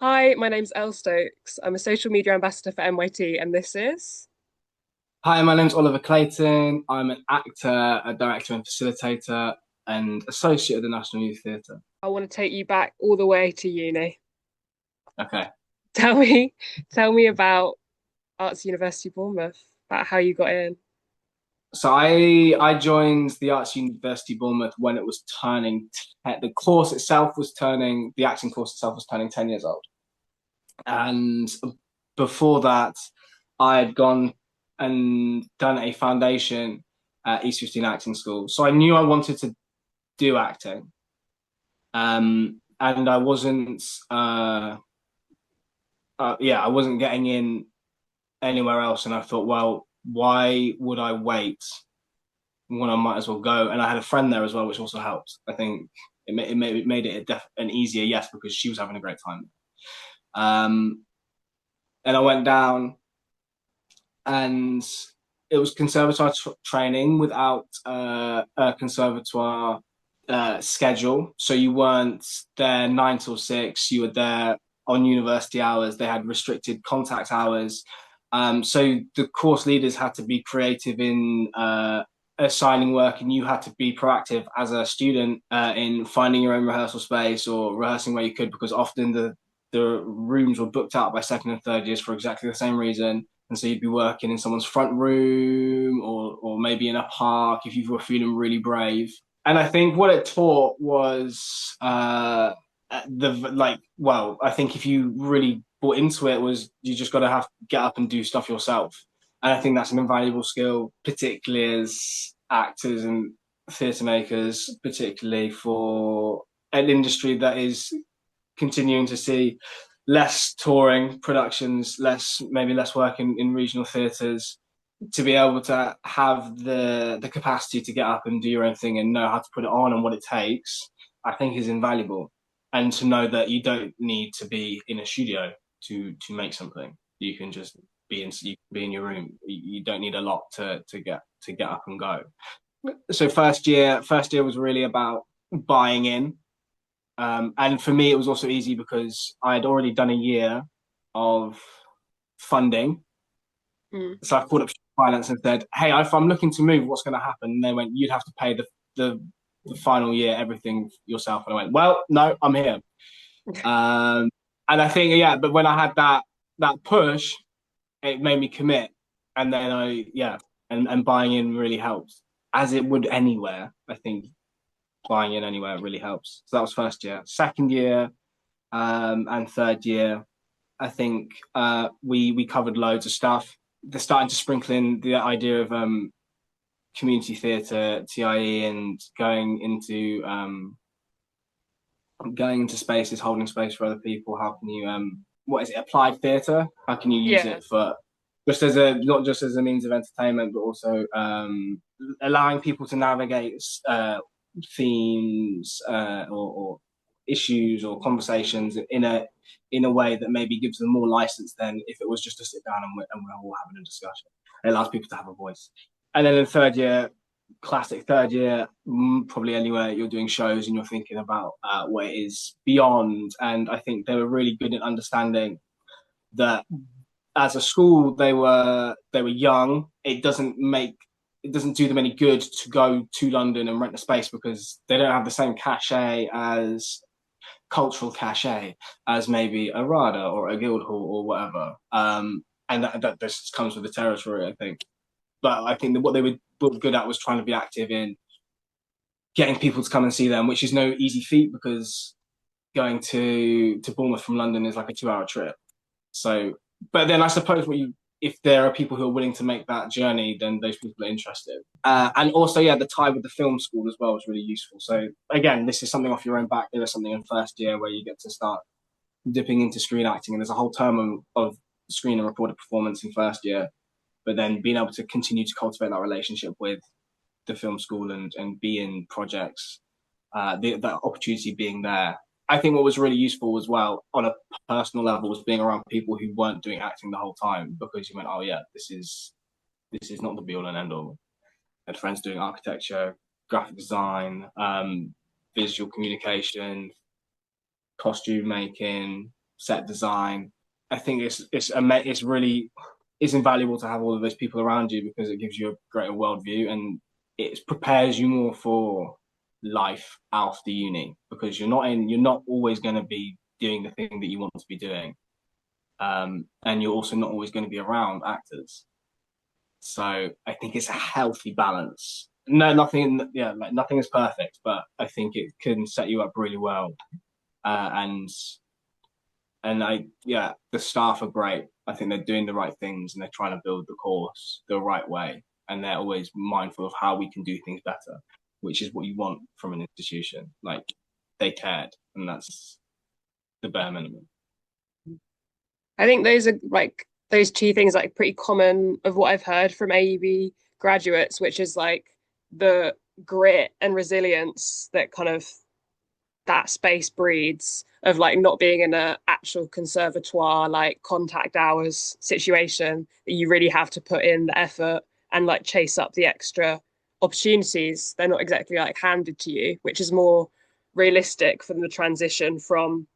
Hi, my name's Elle Stokes. I'm a social media ambassador for NYT, and this is. Hi, my name's Oliver Clayton. I'm an actor, a director and facilitator, and associate of the National Youth Theatre. I want to take you back all the way to uni. Okay. Tell me, tell me about Arts University Bournemouth, about how you got in. So I joined the Arts University Bournemouth when it was turning the course itself was turning the acting course itself was turning 10 years old. And before that, I had gone and done a foundation at East 15 Acting School. So I knew I wanted to do acting. And I wasn't I wasn't getting in anywhere else. And I thought, well, why would I wait when I might as well go? And I had a friend there as well, which also helped. I think it made it an easier yes because she was having a great time. Um, and I went down, and it was conservatoire training without a conservatoire schedule. So you weren't there 9 till 6. You were there on university hours. They had restricted contact hours. So the course leaders had to be creative in assigning work, and you had to be proactive as a student in finding your own rehearsal space or rehearsing where you could, because often the rooms were booked out by second and third years for exactly the same reason. And so you'd be working in someone's front room or maybe in a park if you were feeling really brave. And I think what it taught was I think if you really bought into it, was you just got to have get up and do stuff yourself. And I think that's an invaluable skill, particularly as actors and theatre makers, particularly for an industry that is continuing to see less touring productions, less work in regional theatres, to be able to have the capacity to get up and do your own thing and know how to put it on and what it takes, I think is invaluable. And to know that you don't need to be in a studio to make something. You can just be in your room. You don't need a lot to get up and go. So first year was really about buying in, and for me, it was also easy because I had already done a year of funding. Mm. So I called up finance and said, "Hey, if I'm looking to move, what's going to happen?" And they went, "You'd have to pay the final year everything yourself." And I went, "Well, no, I'm here." Um, and I think, yeah, but when I had that push, it made me commit. And then and buying in really helps, as it would anywhere. I think buying in anywhere really helps. So that was first year. Second year, and third year, I think we covered loads of stuff. They're starting to sprinkle in the idea of community theatre, TIE, and going into spaces, holding space for other people. How can you what is it? Applied theatre? How can you use Yeah. it for just as a not just as a means of entertainment, but also allowing people to navigate themes or issues or conversations in a way that maybe gives them more license than if it was just to sit down and we're all having a discussion. It allows people to have a voice. And then in third year, classic third year, probably anywhere you're doing shows and you're thinking about what it is beyond. And I think they were really good at understanding that as a school they were young. It doesn't do them any good to go to London and rent a space because they don't have the same cachet as cultural cachet as maybe a RADA or a Guildhall or whatever. And that just comes with the territory, I think. But I think that what they were good at was trying to be active in getting people to come and see them, which is no easy feat because going to Bournemouth from London is like a 2 hour trip. So, but then I suppose if there are people who are willing to make that journey, then those people are interested. And also, yeah, the tie with the film school as well was really useful. So again, this is something off your own back. There's something in first year where you get to start dipping into screen acting, and there's a whole term of screen and recorded performance in first year. But then being able to continue to cultivate that relationship with the film school and be in projects, the opportunity being there. I think what was really useful as well on a personal level was being around people who weren't doing acting the whole time, because you went, oh yeah, this is not the be all and end all. I had friends doing architecture, graphic design, visual communication, costume making, set design. I think it's really it's invaluable to have all of those people around you because it gives you a greater worldview and it prepares you more for life after uni because you're not always going to be doing the thing that you want to be doing, and you're also not always going to be around actors. So I think it's a healthy balance. No, nothing. Yeah, like nothing is perfect, but I think it can set you up really well. And yeah, the staff are great. I think they're doing the right things and they're trying to build the course the right way. And they're always mindful of how we can do things better, which is what you want from an institution. Like they cared, and that's the bare minimum. I think those are like those two things like pretty common of what I've heard from AUB graduates, which is like the grit and resilience that kind of that space breeds of like not being in a actual conservatoire like contact hours situation that you really have to put in the effort and like chase up the extra opportunities. They're not exactly like handed to you, which is more realistic for the transition from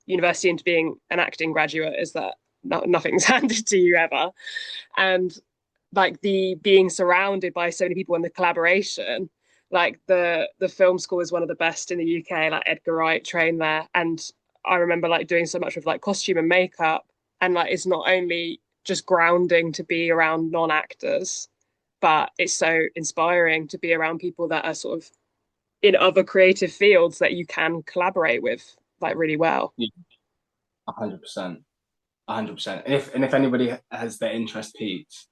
university into being an acting graduate, is that nothing's handed to you ever. And like the being surrounded by so many people and the collaboration, like the film school is one of the best in the UK. Like Edgar Wright trained there, and I remember like doing so much with like costume and makeup, and like it's not only just grounding to be around non-actors, but it's so inspiring to be around people that are sort of in other creative fields that you can collaborate with like really well. Yeah, 100%. 100%. And if anybody has their interest piqued,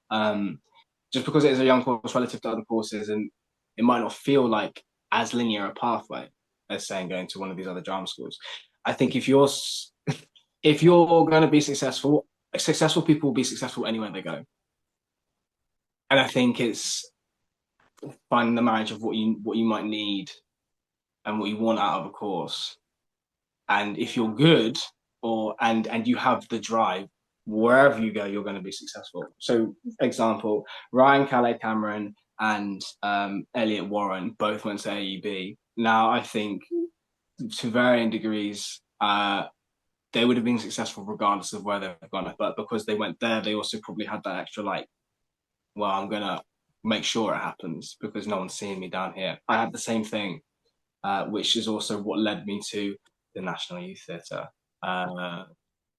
just because it is a young course relative to other courses, and it might not feel like as linear a pathway as saying going to one of these other drama schools. I think if you're going to be successful, successful people will be successful anywhere they go, and I think it's finding the marriage of what you might need and what you want out of a course. And if you're good and you have the drive, wherever you go, you're going to be successful. So, example, Ryan Calais Cameron and Elliot Warren both went to AUB. Now, I think to varying degrees, they would have been successful regardless of where they've gone. But because they went there, they also probably had that extra like, well, I'm gonna make sure it happens because no one's seeing me down here. I had the same thing, which is also what led me to the National Youth Theatre, uh,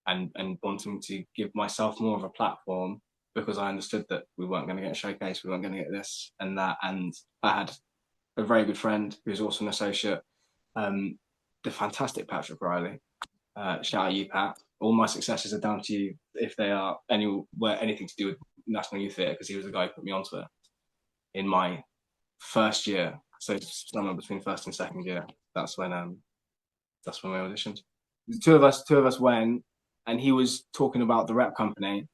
and wanting to give myself more of a platform because I understood that we weren't going to get a showcase, we weren't going to get this and that, and I had a very good friend who's also an associate, um, the fantastic Patrick Riley. Shout out you, Pat. All my successes are down to you if they are anywhere anything to do with National Youth Theatre because he was the guy who put me onto it in my first year. So somewhere between first and second year. That's when that's when we auditioned. The two of us went, and he was talking about the rep company,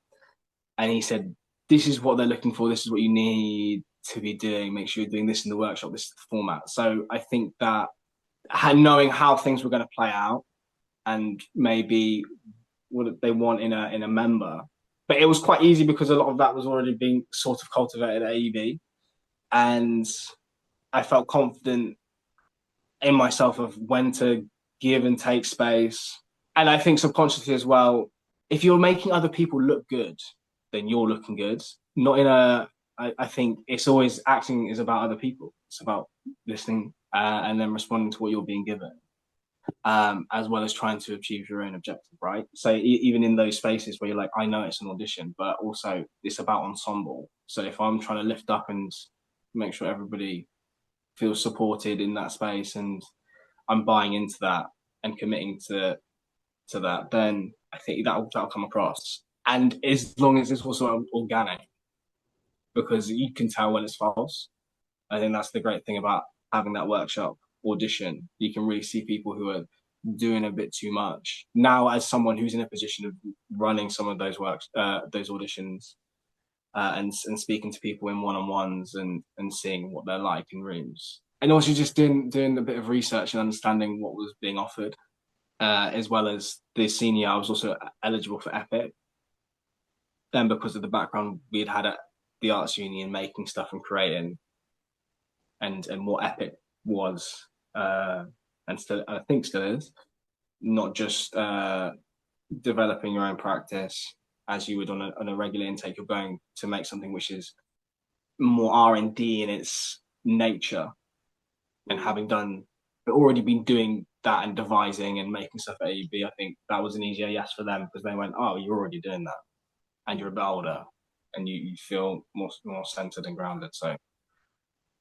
and he said, "This is what they're looking for. This is what you need to be doing. Make sure you're doing this in the workshop. This is the format." So I think that knowing how things were going to play out, and maybe what they want in a member, but it was quite easy because a lot of that was already being sort of cultivated at AEB, and I felt confident in myself of when to give and take space. And I think subconsciously as well, if you're making other people look good, then you're looking good. Not in a, I think it's always acting is about other people. It's about listening and then responding to what you're being given, as well as trying to achieve your own objective, right? So even in those spaces where you're like, I know it's an audition, but also it's about ensemble. So if I'm trying to lift up and make sure everybody feels supported in that space and I'm buying into that and committing to that, then I think that'll come across. And as long as it's also organic, because you can tell when it's false. I think that's the great thing about having that workshop audition. You can really see people who are doing a bit too much. Now, as someone who's in a position of running some of those auditions, and speaking to people in one-on-ones and seeing what they're like in rooms, and also just doing a bit of research and understanding what was being offered, as well as the senior. I was also eligible for Epic. Then, because of the background we had at the arts uni and making stuff and creating, and what Epic was, and still I think still is, not just developing your own practice as you would on a regular intake. You're going to make something which is more R&D in its nature, and Mm. having done already been doing that and devising and making stuff at AUB, I think that was an easier yes for them because they went, oh, you're already doing that and you're a bit older and you feel more centered and grounded. So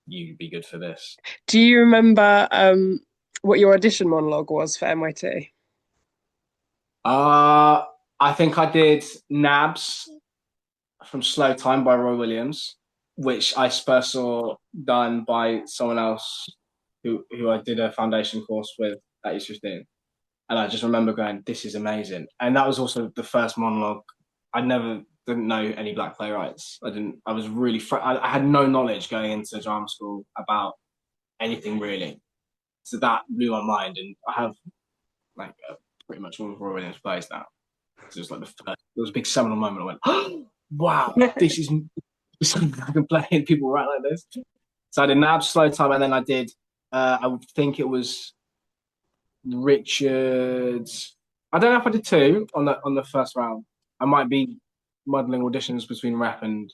you'd be good for this. Do you remember what your audition monologue was for MIT? Uh, I think I did Nabs from Slow Time by Roy Williams, which I first saw done by someone else who I did a foundation course with at age 15. And I just remember going, this is amazing. And that was also the first monologue. I never didn't know any black playwrights. I was really, I had no knowledge going into drama school about anything really. So that blew my mind. And I have like pretty much all of Roy Williams plays now. So it was like the first, it was a big seminal moment. I went, oh, wow, this is something I can play and people write like this. So I did Nab Slow Time, and then I did, I would think it was Richard. I don't know if I did two on the first round. I might be muddling auditions between rep and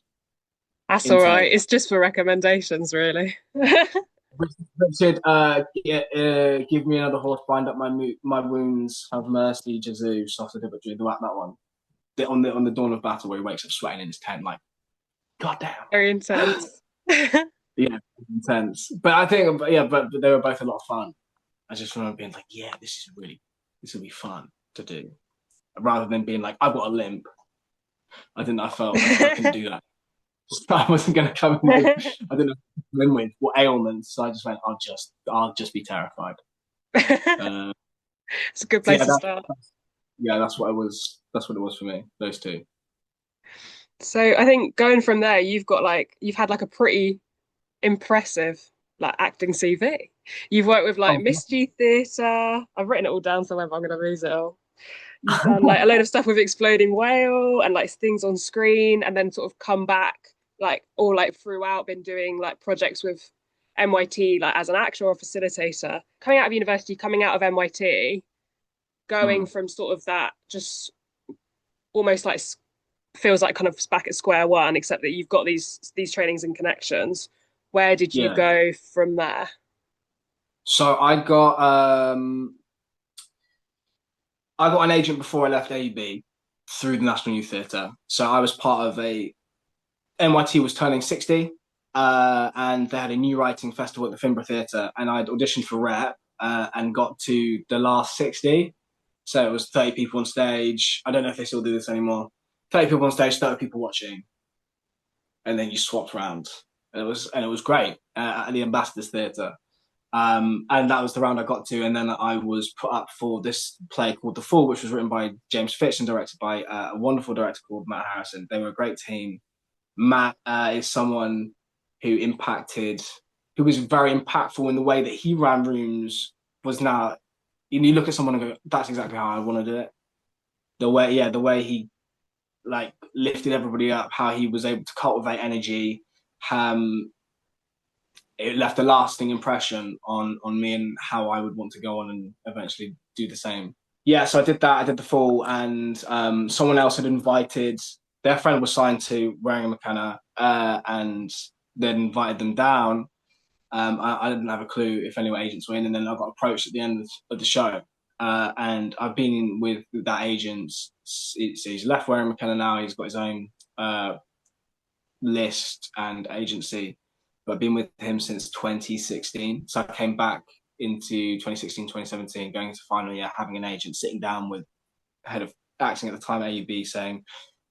That's all right. intake. It's just for recommendations, really. Richard, give me another horse, bind up my wounds, have mercy, Jesus, soft delivery, that one. On the dawn of battle where he wakes up sweating in his tent, like, God Very damn. intense. Yeah, intense. But I think, but they were both a lot of fun. I just remember being like, yeah, this will be fun to do. Rather than being like, I've got a limp. I felt as if I couldn't do that. I wasn't going to come in with, I didn't know what to come in with what ailments. So I just went, I'll just be terrified. Uh, It's a good so place to start. that's what it was. That's what it was for me. Those two. So I think going from there, you've had like a pretty impressive like acting CV. You've worked with like Oh, Misty Theatre. I've written it all down somewhere, but I'm gonna lose it all. You've done like a load of stuff with Exploding Whale and like things on screen, and then sort of come back like all like throughout been doing like projects with MIT like as an actor or a facilitator. Coming out of university, coming out of MIT, going hmm. from sort of that just almost like feels like kind of back at square one, except that you've got these trainings and connections. Where did you Yeah. go from there? So I got an agent before I left AUB through the National Youth Theatre. So I was part of NYT was turning 60, and they had a new writing festival at the Finborough Theatre, and I'd auditioned for rep and got to the last 60. So it was 30 people on stage. I don't know if they still do this anymore. 30 people on stage, 30 people watching, and then you swapped around. And it was great at the Ambassadors Theatre. And that was the round I got to. And then I was put up for this play called The Fall, which was written by James Fitch and directed by a wonderful director called Matt Harrison. They were a great team. Matt is someone who impacted, who was very impactful in the way that he ran rooms. Was now, you look at someone and go, "That's exactly how I want to do it." The way he like lifted everybody up, how he was able to cultivate energy. Um, it left a lasting impression on me and how I would want to go on and eventually do the same. Yeah, so I did that. I did the Fall, and someone else had invited their friend was signed to Wearing McKenna, and then invited them down. I didn't have a clue if any agents were in, and then I got approached at the end of the show, and I've been with that agent. So he's left Wearing McKenna now. He's got his own list and agency, but I've been with him since 2016. So I came back into 2016, 2017, going into final year, having an agent, sitting down with head of acting at the time, AUB, saying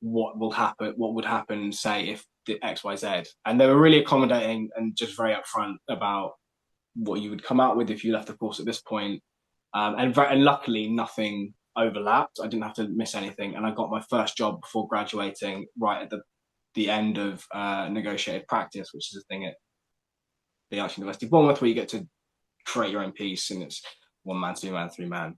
what would happen, say, if the XYZ. And they were really accommodating and just very upfront about what you would come out with if you left the course at this point. And luckily, nothing overlapped. I didn't have to miss anything. And I got my first job before graduating right at the end of negotiated practice, which is a thing at the Arts University of Bournemouth, where you get to create your own piece, and it's one man, two man, three man,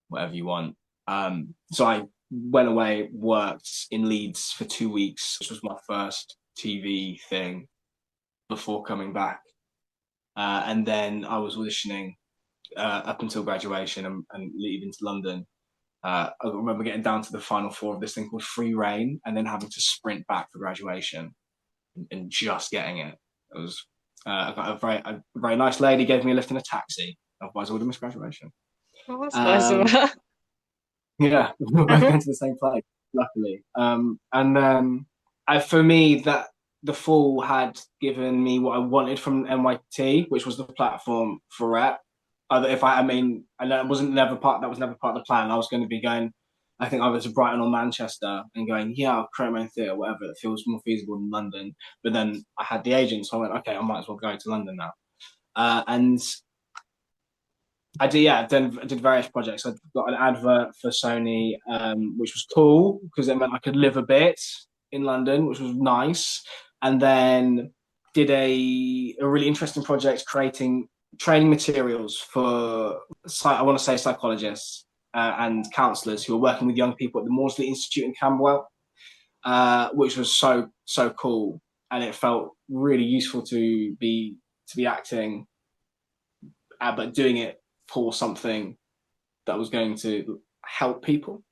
whatever you want. So I went away, worked in Leeds for 2 weeks, which was my first TV thing before coming back. And then I was auditioning up until graduation and leaving to London. I remember getting down to the final four of this thing called Free Reign, and then having to sprint back for graduation and just getting it. It was I got a very nice lady gave me a lift in a taxi. Otherwise, I would have missed graduation. Oh, that's nice of Um, her. yeah, we were both going to the same place, luckily. And then for me, that the fall had given me what I wanted from NYT, which was the platform for rep. If I mean, and that wasn't never part. That was never part of the plan. I was going to be going, I think, either to Brighton or Manchester, and going, yeah, I'll create my own theatre, whatever. It feels more feasible than London. But then I had the agent, so I went, okay, I might as well go to London now. And I did, yeah, I did various projects. I got an advert for Sony, which was cool because it meant I could live a bit in London, which was nice. And then did a really interesting project creating training materials for, I want to say, psychologists and counsellors who are working with young people at the Maudsley Institute in Camberwell, which was so cool, and it felt really useful to be acting, but doing it for something that was going to help people.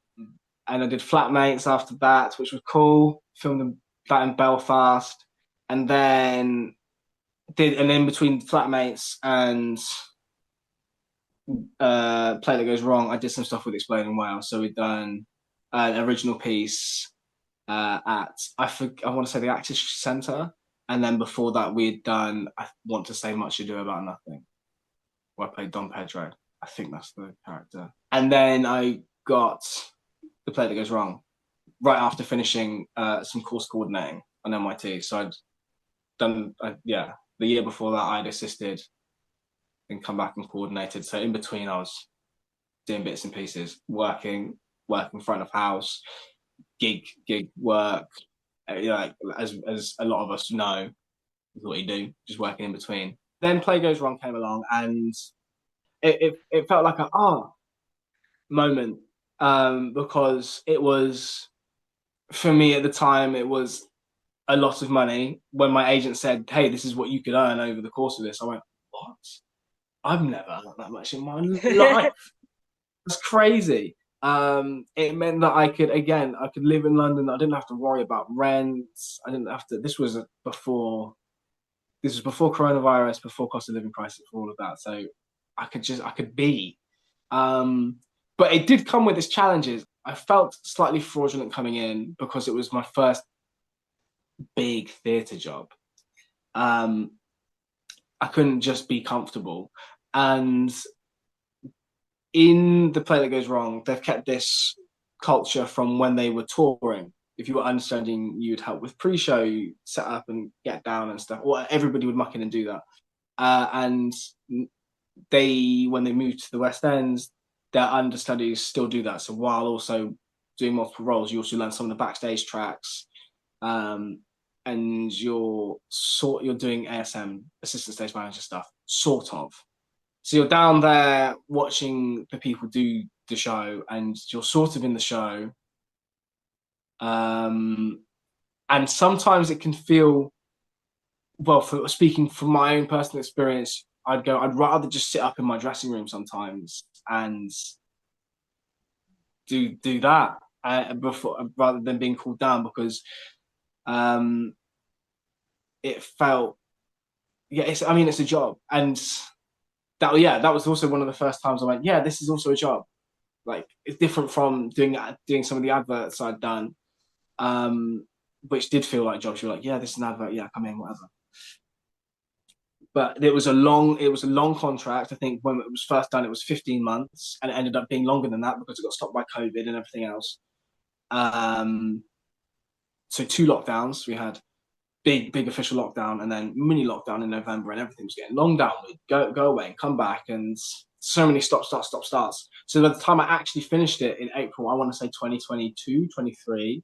And I did Flatmates after that, which was cool. Filmed that in Belfast, and then in between Flatmates and Play That Goes Wrong, I did some stuff with Exploding Whale. So we'd done an original piece at I want to say the Actors Centre, and then before that we'd done I Want to Say Much Ado About Nothing, where I played Don Pedro. I think that's the character. And then I got The Play That Goes Wrong right after finishing some course coordinating on NYT. So I'd done, yeah, the year before that I'd assisted and come back and coordinated. So in between I was doing bits and pieces, working front of house, gig work. Like as a lot of us know, is what you do, just working in between. Then Play Goes Wrong came along, and it felt like a moment, because it was, for me at the time, it was a lot of money. When my agent said, hey, this is what you could earn over the course of this, I went, what? I've never earned that much in my life. It's crazy. It meant that I could live in London. I didn't have to worry about rent. I didn't have to. This was before coronavirus, before cost of living crisis, for all of that. So I could be. Um, but it did come with its challenges. I felt slightly fraudulent coming in because it was my first big theatre job. Um, I couldn't just be comfortable. And in The Play That Goes Wrong, they've kept this culture from when they were touring. If you were understudying, you'd help with pre-show, you set up and get down and stuff. Well, everybody would muck in and do that. And when they moved to the West End, their understudies still do that. So while also doing multiple roles, you also learn some of the backstage tracks, and you're doing ASM, assistant stage manager stuff, sort of. So you're down there watching the people do the show, and you're sort of in the show. And sometimes it can feel, well, speaking from my own personal experience, I'd rather just sit up in my dressing room sometimes and do that before, rather than being called down, because um, it felt, yeah, it's a job. And that was also one of the first times I went, yeah, this is also a job. Like, it's different from doing some of the adverts I'd done, which did feel like jobs. You're like, yeah, this is an advert, yeah, come in, whatever. But it was a long contract. I think when it was first done, it was 15 months, and it ended up being longer than that because it got stopped by COVID and everything else. Um, so two lockdowns. We had big official lockdown, and then mini lockdown in November, and everything was getting long down. We'd go away and come back, and so many stop starts. So by the time I actually finished it in April, I want to say 2022, 23.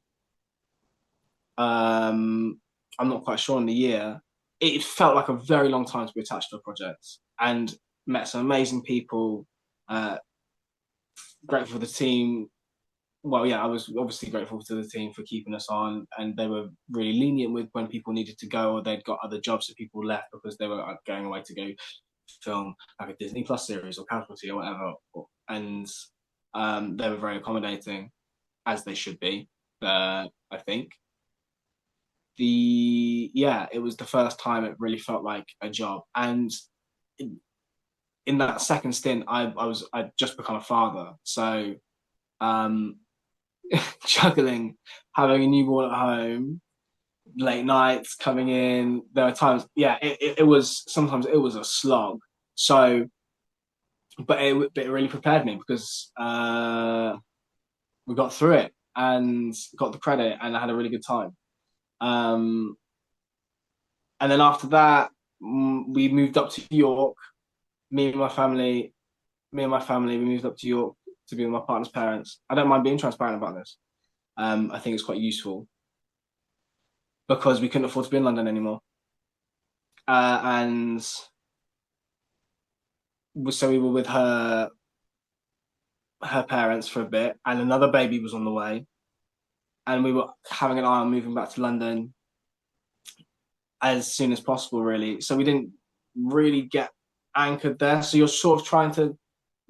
I'm not quite sure on the year. It felt like a very long time to be attached to a project, and met some amazing people. Uh, Grateful for the team. Well, yeah, I was obviously grateful to the team for keeping us on, and they were really lenient with when people needed to go, or they'd got other jobs, so people left because they were going away to go film like a Disney Plus series or Casualty or whatever. And They were very accommodating, as they should be. I think it was the first time it really felt like a job. And in that second stint, I'd just become a father, so um, juggling having a newborn at home, late nights coming in. There were times, it was sometimes it was a slog. So, but it really prepared me because we got through it and got the credit, and I had a really good time. Um, and then after that, we moved up to York. Me and my family, we moved up to York to be with my partner's parents. I don't mind being transparent about this. I think it's quite useful because we couldn't afford to be in London anymore. And so we were with her parents for a bit, and another baby was on the way, and we were having an eye on moving back to London as soon as possible, really. So we didn't really get anchored there. So you're sort of trying to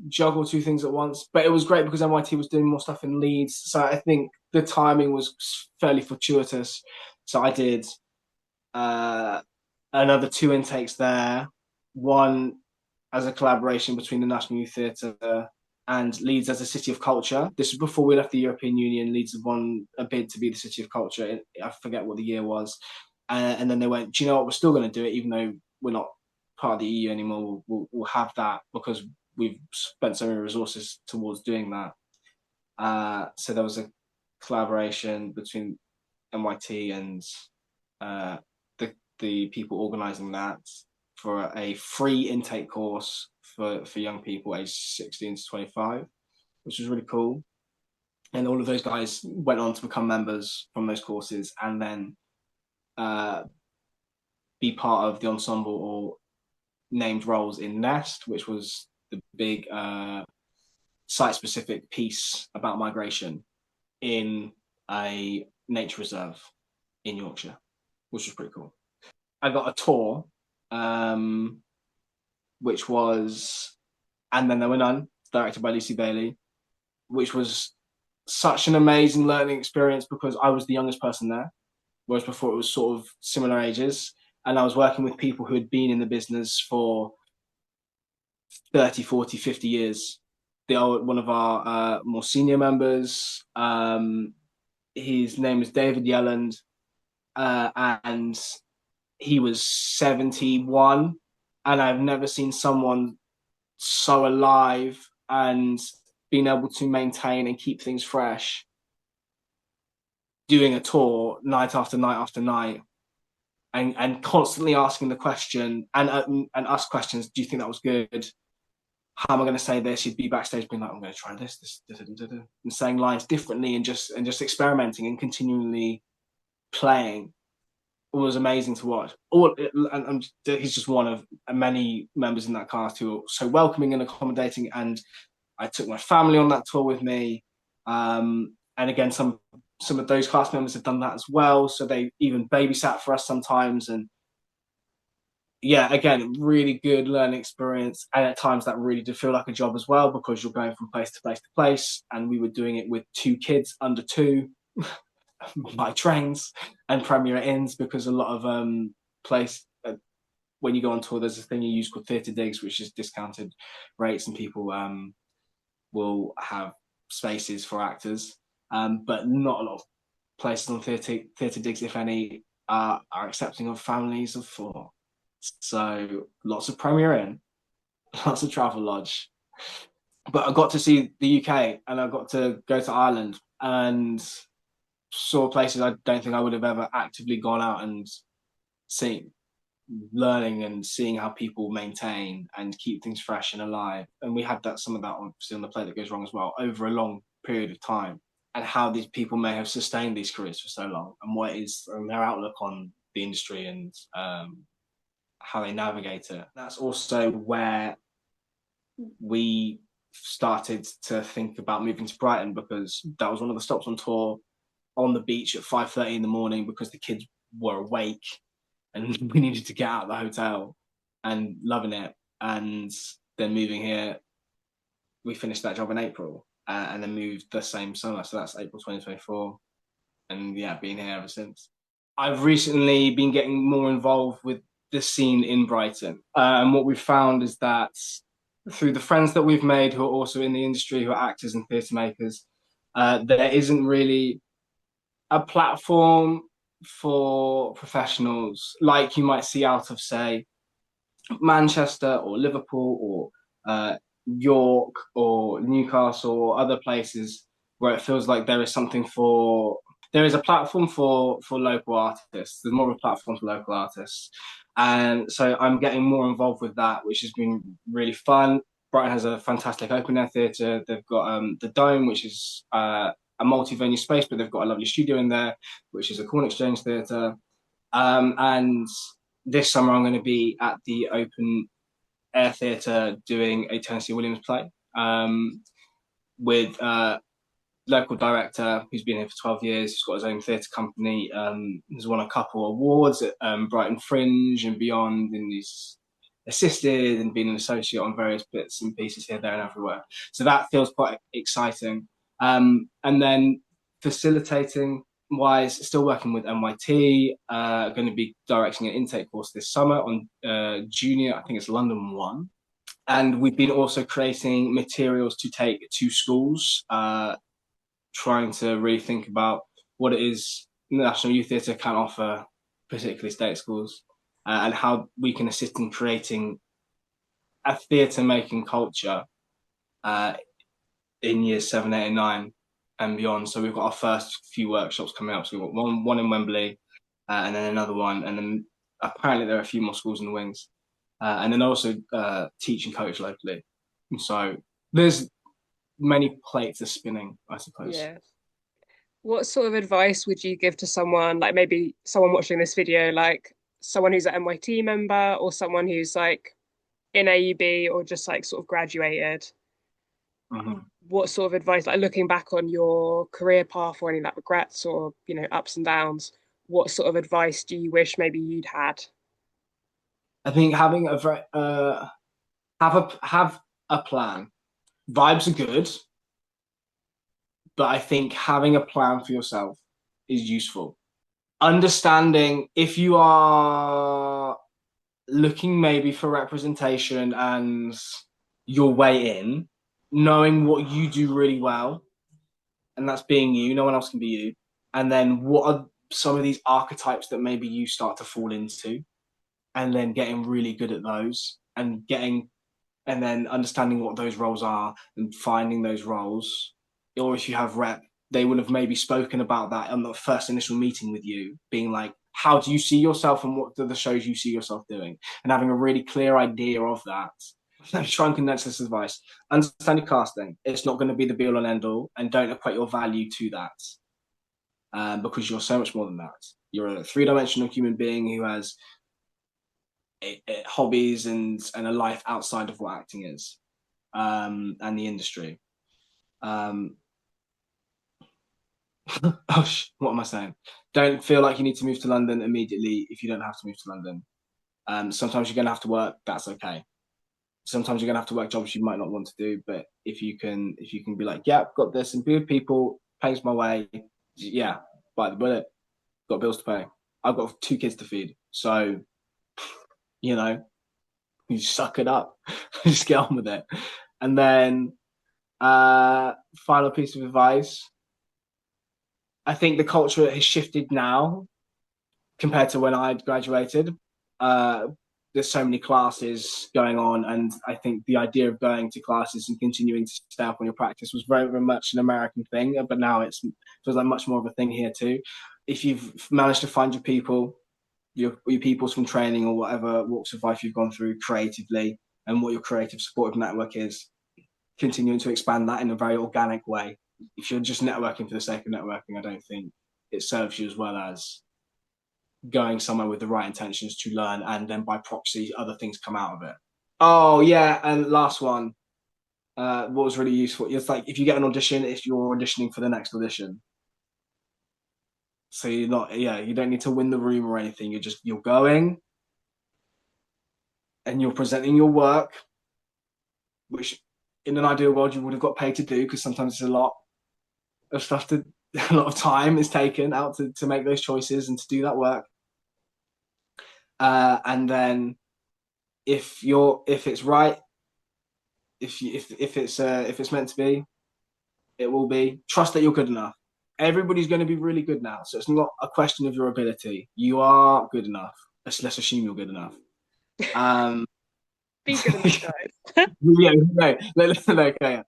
juggle two things at once. But it was great because MIT was doing more stuff in Leeds. So I think the timing was fairly fortuitous. So I did uh, another two intakes there. One as a collaboration between the National Youth Theatre and Leeds as a city of culture. This was before we left the European Union. Leeds had won a bid to be the city of culture. I forget what the year was. And then they went, do you know what? We're still going to do it, even though we're not part of the EU anymore. We'll have that because we've spent so many resources towards doing that. So there was a collaboration between MIT and uh, the people organising that for a free intake course for young people aged 16 to 25, which was really cool. And all of those guys went on to become members from those courses and then uh, be part of the ensemble or named roles in Nest, which was the big site-specific piece about migration in a nature reserve in Yorkshire, which was pretty cool. I got a tour, which was And Then There Were None, directed by Lucy Bailey, which was such an amazing learning experience because I was the youngest person there, whereas before it was sort of similar ages. And I was working with people who had been in the business for 30, 40, 50 years. They are one of our more senior members. His name is David Yelland, and he was 71. And I've never seen someone so alive and being able to maintain and keep things fresh, doing a tour night after night after night, and constantly asking the question and ask questions. Do you think that was good? How am I going to say this? You'd be backstage being like, I'm going to try this, and saying lines differently and just experimenting and continually playing. It was amazing to watch. He's just one of many members in that cast who are so welcoming and accommodating. And I took my family on that tour with me. And again, some of those cast members have done that as well. So they even babysat for us sometimes. And yeah, again, really good learning experience. And at times that really did feel like a job as well because you're going from place to place to place. And we were doing it with two kids under two by trains and Premier Inns because a lot of place when you go on tour, there's a thing you use called theatre digs, which is discounted rates, and people will have spaces for actors, but not a lot of places on theatre digs, if any, are accepting of families of four. So lots of Premier Inn, lots of Travel Lodge. But I got to see the UK and I got to go to Ireland and saw places I don't think I would have ever actively gone out and seen, learning and seeing how people maintain and keep things fresh and alive. And we had some of that obviously on The Play That Goes Wrong as well over a long period of time, and how these people may have sustained these careers for so long and what is their outlook on the industry and how they navigate it. That's also where we started to think about moving to Brighton because that was one of the stops on tour, on the beach at 5:30 in the morning because the kids were awake and we needed to get out of the hotel, and loving it. And then moving here, we finished that job in April. and then moved the same summer. So that's April 2024. And yeah, been here ever since. I've recently been getting more involved with the scene in Brighton. And what we've found is that through the friends that we've made who are also in the industry, who are actors and theatre makers, there isn't really a platform for professionals like you might see out of, say, Manchester or Liverpool or York or Newcastle or other places where it feels like there is a platform for local artists. There's more of a platform for local artists. And so I'm getting more involved with that, which has been really fun. Brighton has a fantastic open air theatre. They've got the Dome, which is a multi-venue space, but they've got a lovely studio in there, which is a Corn Exchange theatre. And this summer I'm going to be at the Open Air Theatre doing a Tennessee Williams play with local director who's been here for 12 years. He's got his own theatre company. He's won a couple of awards at Brighton Fringe and beyond, and he's assisted and been an associate on various bits and pieces here, there, and everywhere. So that feels quite exciting. And then facilitating wise, still working with NYT, going to be directing an intake course this summer on junior, I think it's London 1. And we've been also creating materials to take to schools, trying to really think about what it is National Youth Theatre can offer, particularly state schools, and how we can assist in creating a theatre making culture in years 7, 8, and 9 and beyond. So we've got our first few workshops coming up. So we've got one in Wembley, and then another one, and then apparently there are a few more schools in the wings, and then also teach and coach locally. And so there's many plates are spinning, I suppose. Yeah. What sort of advice would you give to someone, like maybe someone watching this video, like someone who's an NYT member or someone who's like in AUB or just like sort of graduated? Mm-hmm. What sort of advice, like looking back on your career path or any like regrets or, ups and downs, what sort of advice do you wish maybe you'd had? I think having a very have a plan. Vibes are good, but I think having a plan for yourself is useful. Understanding if you are looking maybe for representation and your way in, knowing what you do really well, and that's being you, no one else can be you. And then what are some of these archetypes that maybe you start to fall into, and then getting really good at those and then understanding what those roles are and finding those roles. Or if you have rep, they would have maybe spoken about that on the first initial meeting with you, being like, how do you see yourself and what are the shows you see yourself doing? And having a really clear idea of that. Try and condense this advice. Understand your casting. It's not going to be the be all and end all, and don't equate your value to that because you're so much more than that. You're a three-dimensional human being who has hobbies and a life outside of what acting is and the industry. Oh, what am I saying? Don't feel like you need to move to London immediately if you don't have to move to London. Sometimes you're going to have to work. That's okay. Sometimes you're going to have to work jobs you might not want to do. But if you can be like, yeah, got this and be with people, pays my way. Yeah, bite the bullet. Got bills to pay. I've got 2 kids to feed. So, you suck it up. Just get on with it. And then final piece of advice. I think the culture has shifted now compared to when I graduated. There's so many classes going on, and I think the idea of going to classes and continuing to stay up on your practice was very, very much an American thing, but now it feels like much more of a thing here too. If you've managed to find your people, your peoples from training or whatever walks of life you've gone through creatively, and what your creative supportive network is, continuing to expand that in a very organic way. If you're just networking for the sake of networking, I don't think it serves you as well as going somewhere with the right intentions to learn, and then by proxy, other things come out of it. Oh yeah, and last one, what was really useful. It's like if you get an audition, if you're auditioning for the next audition, so you're not, yeah, you don't need to win the room or anything. You're going, and you're presenting your work, which in an ideal world you would have got paid to do, because sometimes it's a lot of stuff to a lot of time is taken out to make those choices and to do that work. And then if it's right, if it's meant to be, it will be. Trust that you're good enough. Everybody's going to be really good now, so it's not a question of your ability. You are good enough. Let's assume you're good enough. Be good enough, guys. Yeah, no, okay.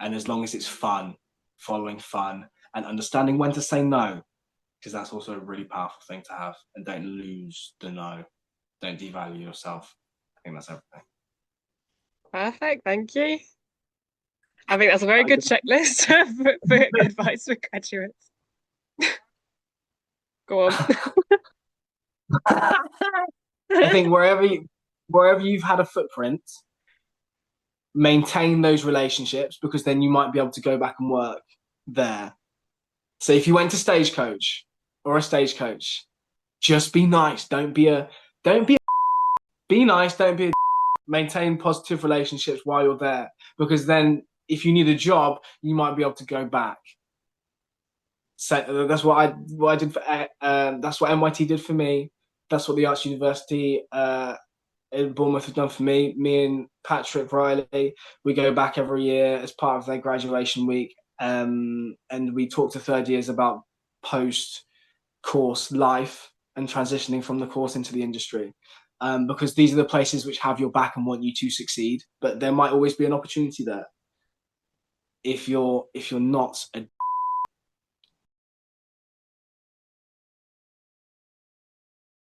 And as long as it's fun, following fun, and understanding when to say no, because that's also a really powerful thing to have. And don't lose the no. Don't devalue yourself. I think that's everything. Perfect, thank you. I think that's a very good checklist for advice for graduates. Go on. I think wherever you've had a footprint, maintain those relationships, because then you might be able to go back and work there. So if you went to Stagecoach or a stagecoach, just be nice. Be nice. Don't be a maintain positive relationships while you're there, because then if you need a job, you might be able to go back. So that's what I did for that's what NYT did for me. That's what the Arts University in Bournemouth have done for me. Me and Patrick Riley, we go back every year as part of their graduation week, and we talk to third years about post course life and transitioning from the course into the industry. Because these are the places which have your back and want you to succeed, but there might always be an opportunity there if you're not a